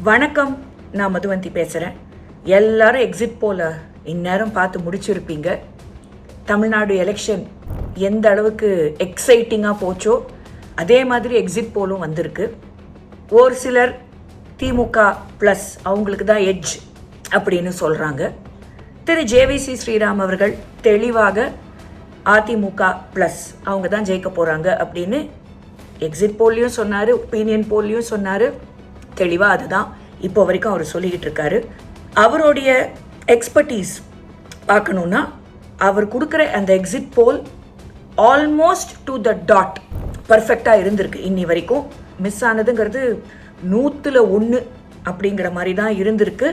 வணக்கம், நான் மதுவந்தி பேசுகிறேன். எல்லாரும் எக்ஸிட் போல இந்நேரம் பார்த்து முடிச்சிருப்பீங்க. தமிழ்நாடு எலெக்ஷன் எந்த அளவுக்கு எக்ஸைட்டிங்காக போச்சோ அதே மாதிரி எக்ஸிட் போலும் வந்திருக்கு. ஒரு சிலர் திமுக ப்ளஸ் அவங்களுக்கு தான் எட்ஜ் அப்படின்னு சொல்கிறாங்க. திரு ஜேவிசி ஸ்ரீராம் அவர்கள் தெளிவாக அதிமுக ப்ளஸ் அவங்க தான் ஜெயிக்க போகிறாங்க அப்படின்னு எக்ஸிட் போல்லையும் சொன்னார், ஒப்பீனியன் போல்லையும் சொன்னார். தெளிவாக அதுதான் இப்போ வரைக்கும் அவர் சொல்லிக்கிட்டு இருக்காரு. அவருடைய எக்ஸ்பர்டீஸ் பார்க்கணுன்னா அவர் கொடுக்குற அந்த exit pole almost to the dot பர்ஃபெக்டாக இருந்திருக்கு. இன்னி வரைக்கும் மிஸ் ஆனதுங்கிறது 100% அப்படிங்கிற மாதிரி தான் இருந்திருக்கு.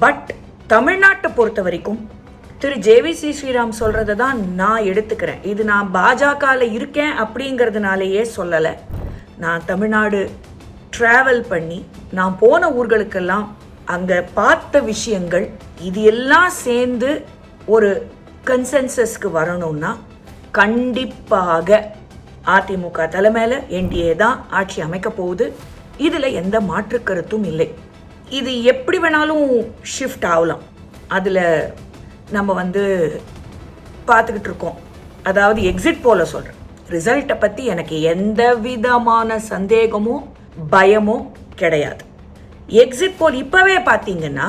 பட் தமிழ்நாட்டை பொறுத்த வரைக்கும் திரு ஜேவிசி ஸ்ரீராம் சொல்கிறத தான் நான் எடுத்துக்கிறேன். இது நான் பாஜகவில் இருக்கேன் அப்படிங்கிறதுனாலேயே சொல்லலை. நான் தமிழ்நாடு ட்ராவல் பண்ணி நான் போன ஊர்களுக்கெல்லாம் அங்கே பார்த்த விஷயங்கள் இது எல்லாம் சேர்ந்து ஒரு கன்சென்சஸ்க்கு வரணும்னா கண்டிப்பாக அதிமுக தலைமையில் என்டிஏ தான் ஆட்சி அமைக்க போகுது. இதில் எந்த மாற்று கருத்தும் இல்லை. இது எப்படி வேணாலும் ஷிஃப்ட் ஆகலாம். அதில் நம்ம பார்த்துக்கிட்டு இருக்கோம். அதாவது எக்ஸிட் போல சொல்கிறேன், ரிசல்ட்டை பற்றி எனக்கு எந்த விதமான சந்தேகமும் பயமும் கிடையாது. எக்ஸிட் போல் இப்போவே பார்த்தீங்கன்னா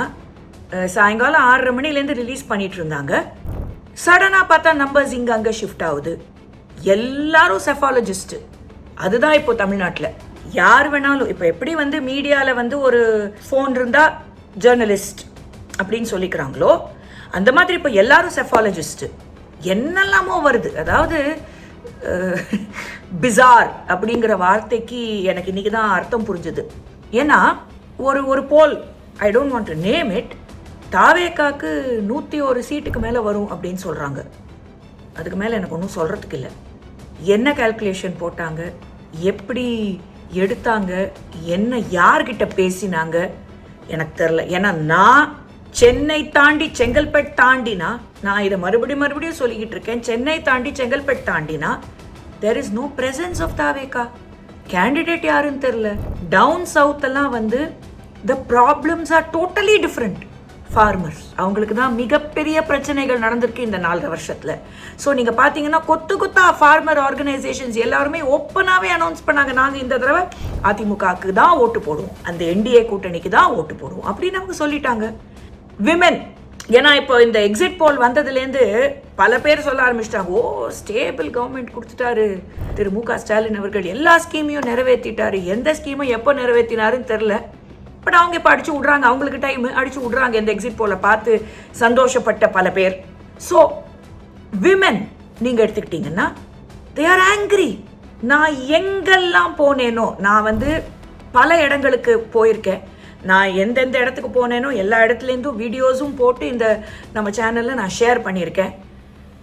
சாயங்காலம் 6:30 மணிலேருந்து ரிலீஸ் பண்ணிட்டு இருந்தாங்க. சடனாக பார்த்தா நம்பர்ஸ் இங்கே அங்கே ஷிஃப்ட் ஆகுது. எல்லாரும் செஃபாலஜிஸ்ட்டு. அதுதான் இப்போ தமிழ்நாட்டில் யார் வேணாலும் இப்போ எப்படி மீடியாவில் ஒரு ஃபோன் இருந்தால் ஜேர்னலிஸ்ட் அப்படின்னு சொல்லிக்கிறாங்களோ அந்த மாதிரி இப்போ எல்லாரும் செஃபாலஜிஸ்ட்டு. என்னெல்லாமோ வருது. அதாவது பிசார் அப்படிங்கிற வார்த்தைக்கு எனக்கு இன்னைக்கு தான் அர்த்தம் புரிஞ்சுது. ஏன்னா ஒரு போல், I don't want to name it, தாவேக்காக்கு 101 சீட்டுக்கு மேலே வரும் அப்படின்னு சொல்கிறாங்க. அதுக்கு மேலே எனக்கு ஒன்றும் சொல்கிறதுக்கு இல்லை. என்ன கால்குலேஷன் போட்டாங்க, எப்படி எடுத்தாங்க, என்ன யார்கிட்ட பேசினாங்க எனக்கு தெரில. ஏன்னா நான் சென்னை தாண்டி செங்கல்பட்டு தாண்டினா, நான் இதை மறுபடியும் சொல்லிக்கிட்டு இருக்கேன், சென்னை தாண்டி செங்கல்பட்டு தாண்டினா there is no presence of TVK. Candidate யாருன்னு தெரில. டவுன் சவுத் எல்லாம் the problems are totally different. Farmers அவங்களுக்கு தான் மிகப்பெரிய பிரச்சனைகள் நடந்திருக்கு இந்த 4 வருஷத்தில். ஸோ நீங்கள் பார்த்தீங்கன்னா கொத்தா ஃபார்மர் ஆர்கனைசேஷன்ஸ் எல்லாருமே ஓப்பனாகவே அனௌன்ஸ் பண்ணாங்க, நாங்கள் இந்த தடவை அதிமுகவுக்கு தான் ஓட்டு போடுவோம், அந்த என்டிஏ கூட்டணிக்கு தான் ஓட்டு போடுவோம் அப்படின்னு அவங்க சொல்லிட்டாங்க. விமென், ஏன்னா இப்போ இந்த எக்ஸிட் போல் வந்ததுலேருந்து பல பேர் சொல்ல ஆரம்பிச்சிட்டாங்க, ஓ ஸ்டேபிள் கவர்மெண்ட் கொடுத்துட்டாரு திரு மு க ஸ்டாலின் அவர்கள், எல்லா ஸ்கீமையும் நிறைவேற்றிட்டாரு, எந்த ஸ்கீமை எப்போ நிறைவேற்றினாருன்னு தெரில. பட் அவங்க இப்போ அடிச்சு விட்றாங்க, அவங்களுக்கு டைம் அடிச்சு விட்றாங்க இந்த எக்ஸிட் போல பார்த்து சந்தோஷப்பட்ட பல பேர். ஸோ விமென் நீங்கள் எடுத்துக்கிட்டீங்கன்னா தே ஆர் ஆங்கிரி. நான் எங்கெல்லாம் போனேனோ, நான் பல இடங்களுக்கு போயிருக்கேன், நான் எந்தெந்த இடத்துக்கு போனேனோ எல்லா இடத்துலேருந்தும் வீடியோஸும் போட்டு இந்த நம்ம சேனலில் நான் ஷேர் பண்ணியிருக்கேன்.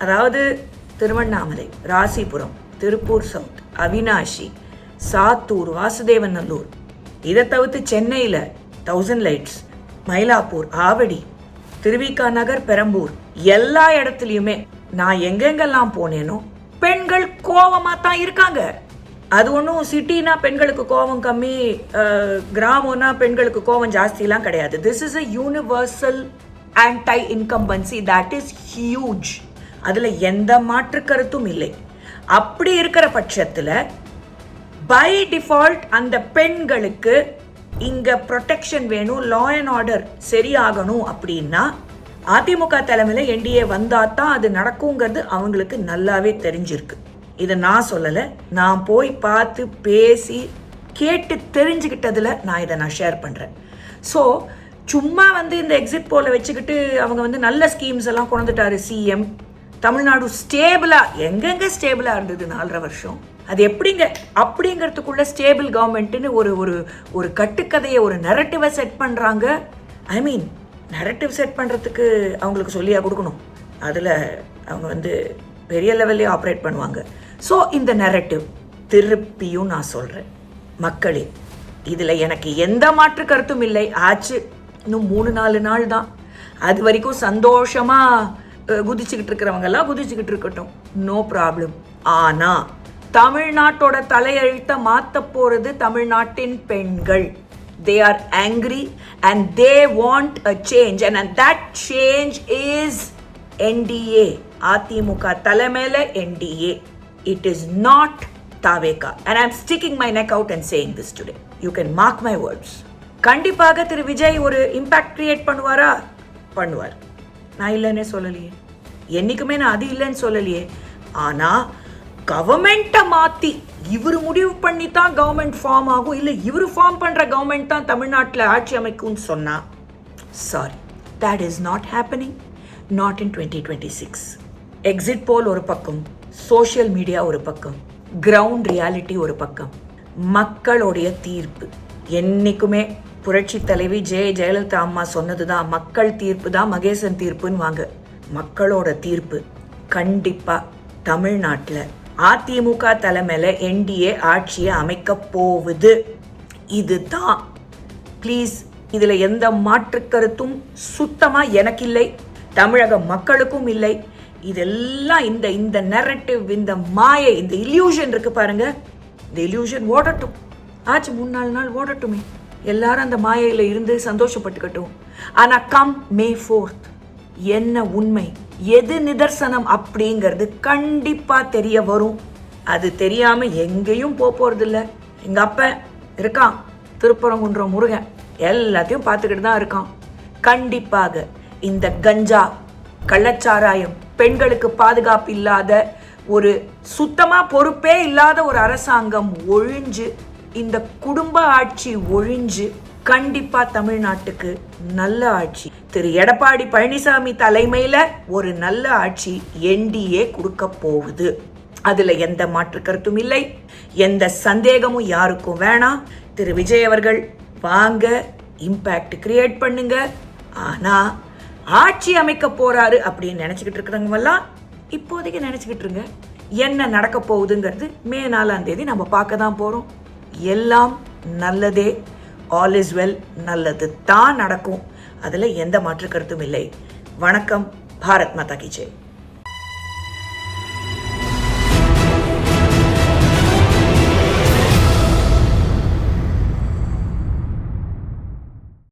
அதாவது திருவண்ணாமலை, ராசிபுரம், திருப்பூர் சவுத், அவினாஷி, சாத்தூர், வாசுதேவநல்லூர், இதை தவிர்த்து சென்னையில் 1000 லைட்ஸ், மயிலாப்பூர், ஆவடி, திருவிக நகர், பெரம்பூர், எல்லா இடத்துலையுமே நான் எங்கெங்கெல்லாம் போனேனோ பெண்கள் கோவமாக தான் இருக்காங்க. அது ஒன்றும் சிட்டினா பெண்களுக்கு கோவம் கம்மி, கிராமம்னா பெண்களுக்கு கோவம் ஜாஸ்திலாம் கிடையாது. This is a universal anti incumbency that is huge. அதில் எந்த மாற்று கருத்தும் இல்லை. அப்படி இருக்கிற பட்சத்தில் பை டிஃபால்ட் அந்த பெண்களுக்கு இங்கே ப்ரொடெக்ஷன் வேணும், லா அண்ட் ஆர்டர் சரியாகணும் அப்படின்னா அதிமுக தலைமையில் என்டிஏ வந்தால் தான் அது நடக்குங்கிறது அவங்களுக்கு நல்லாவே தெரிஞ்சிருக்கு. இதை நான் சொல்லலை, நான் போய் பார்த்து பேசி கேட்டு தெரிஞ்சுக்கிட்டதில் நான் இதை ஷேர் பண்ணுறேன். ஸோ சும்மா இந்த எக்ஸிட் போல வச்சுக்கிட்டு அவங்க நல்ல ஸ்கீம்ஸ் எல்லாம் கொண்டுட்டாரு சிஎம். தமிழ்நாடு ஸ்டேபிளாக எங்கெங்கே ஸ்டேபிளாக இருந்தது 4.5 வருஷம், அது எப்படிங்க அப்படிங்கிறதுக்குள்ள ஸ்டேபிள் கவர்மெண்ட்டுன்னு ஒரு கட்டுக்கதையை, ஒரு நெரட்டிவை செட் பண்ணுறாங்க. ஐ மீன் நெரட்டிவ் செட் பண்ணுறதுக்கு அவங்களுக்கு சொல்லியாக கொடுக்கணும். அதில் அவங்க பெரிய லெவல்லே ஆப்ரேட் பண்ணுவாங்க. ஸோ இந்த நெரட்டிவ் திருப்பியும் நான் சொல்கிறேன் மக்களே, இதில் எனக்கு எந்த மாற்று கருத்தும் இல்லை. ஆச்சு இன்னும் 3-4 நாள் தான், அது வரைக்கும் சந்தோஷமாக குதிச்சுக்கிட்டு இருக்கிறவங்கெல்லாம் குதிச்சுக்கிட்டு இருக்கட்டும், நோ ப்ராப்ளம். ஆனால் தமிழ்நாட்டோட தலையெழுத்தை மாற்ற போகிறது தமிழ்நாட்டின் பெண்கள். They are angry and they want a change, and that change is NDA. AIADMK தலைமையில NDA. It is not Taveka. And I'm sticking my neck out and saying this today. You can mark my words. கண்டிப்பாக திரு விஜய் ஒரு impact create பண்ணுவாரா? பண்ணுவார். நான் இல்லைன்னே சொல்லலையே, என்னைக்குமே நான் அது இல்லைன்னு சொல்லலையே. ஆனா கவர்மெண்ட்டை மாத்தி இவர் முடிவு பண்ணி தான் கவர்மெண்ட் ஃபார்ம் ஆகும், இல்லை இவர் ஃபார்ம் பண்ற கவர்மெண்ட் தான் தமிழ்நாட்டில் ஆட்சி அமைக்கும்னு சொன்னா, sorry, that is not happening, not in 2026. Exit போல் ஒரு பக்கம், சோஷியல் மீடியா ஒரு பக்கம், கிரவுண்ட் ரியாலிட்டி ஒரு பக்கம், மக்களுடைய தீர்ப்பு. என்னைக்குமே புரட்சி தலைவி ஜெயலலிதா அம்மா சொன்னதுதான், மக்கள் தீர்ப்பு தான் மகேசன் தீர்ப்புன்னு வாங்க. மக்களோட தீர்ப்பு கண்டிப்பா தமிழ்நாட்டில் அதிமுக தலைமையில NDA ஆட்சியை அமைக்க போகுது. இதுதான். ப்ளீஸ், இதுல எந்த மாற்று கருத்தும் சுத்தமா எனக்கு இல்லை, தமிழக மக்களுக்கும் இல்லை. இதெல்லாம் இந்த நரேட்டிவ், இந்த மாயை, இந்த இல்யூஷன் இருக்கு பாருங்க, இந்த இல்யூஷன் ஓடட்டும். ஆச்சு 3-4 நாள் ஓடட்டுமே, எல்லாரும் அந்த மாயையில இருந்து சந்தோஷப்பட்டுக்கட்டும். ஆனா கம் May 4th என்ன உண்மை, எது நிதர்சனம் அப்படிங்கிறது கண்டிப்பா தெரிய வரும். அது தெரியாம எங்கேயும் போறது இல்லை. எங்க அப்ப இருக்கான் திருப்பரங்குன்றம் முருகன், எல்லாத்தையும் பார்த்துக்கிட்டு தான் இருக்கான். கண்டிப்பாக இந்த கஞ்சா, கள்ளச்சாராயம், பெண்களுக்கு பாதுகாப்பு இல்லாத, ஒரு சுத்தமா பொறுப்பே இல்லாத ஒரு அரசாங்கம் ஒழிஞ்சு, இந்த குடும்ப ஆட்சி ஒழிஞ்சு கண்டிப்பா தமிழ்நாட்டுக்கு நல்ல ஆட்சி, திரு எடப்பாடி பழனிசாமி தலைமையில ஒரு நல்ல ஆட்சி NDA கொடுக்க போகுது. அதுல எந்த மாற்று கருத்தும் இல்லை, எந்த சந்தேகமும் யாருக்கும் வேணாம். திரு விஜய் அவர்கள் வாங்க, இம்பாக்ட் கிரியேட் பண்ணுங்க. ஆனா ஆட்சி அமைக்க போறாரு அப்படின்னு நினைச்சுக்கிட்டு இருக்கிறவங்க எல்லாம் இப்போதைக்கு நினைச்சுக்கிட்டு இருங்க. என்ன நடக்க போகுதுங்கிறது May 4 நம்ம பார்க்க தான் போறோம். எல்லாம் நல்லதே, ஆல் இஸ் வெல், நல்லது தான் நடக்கும். அதுல எந்த மாற்று கருத்தும் இல்லை. வணக்கம். பாரத் மாதா கி ஜெய்.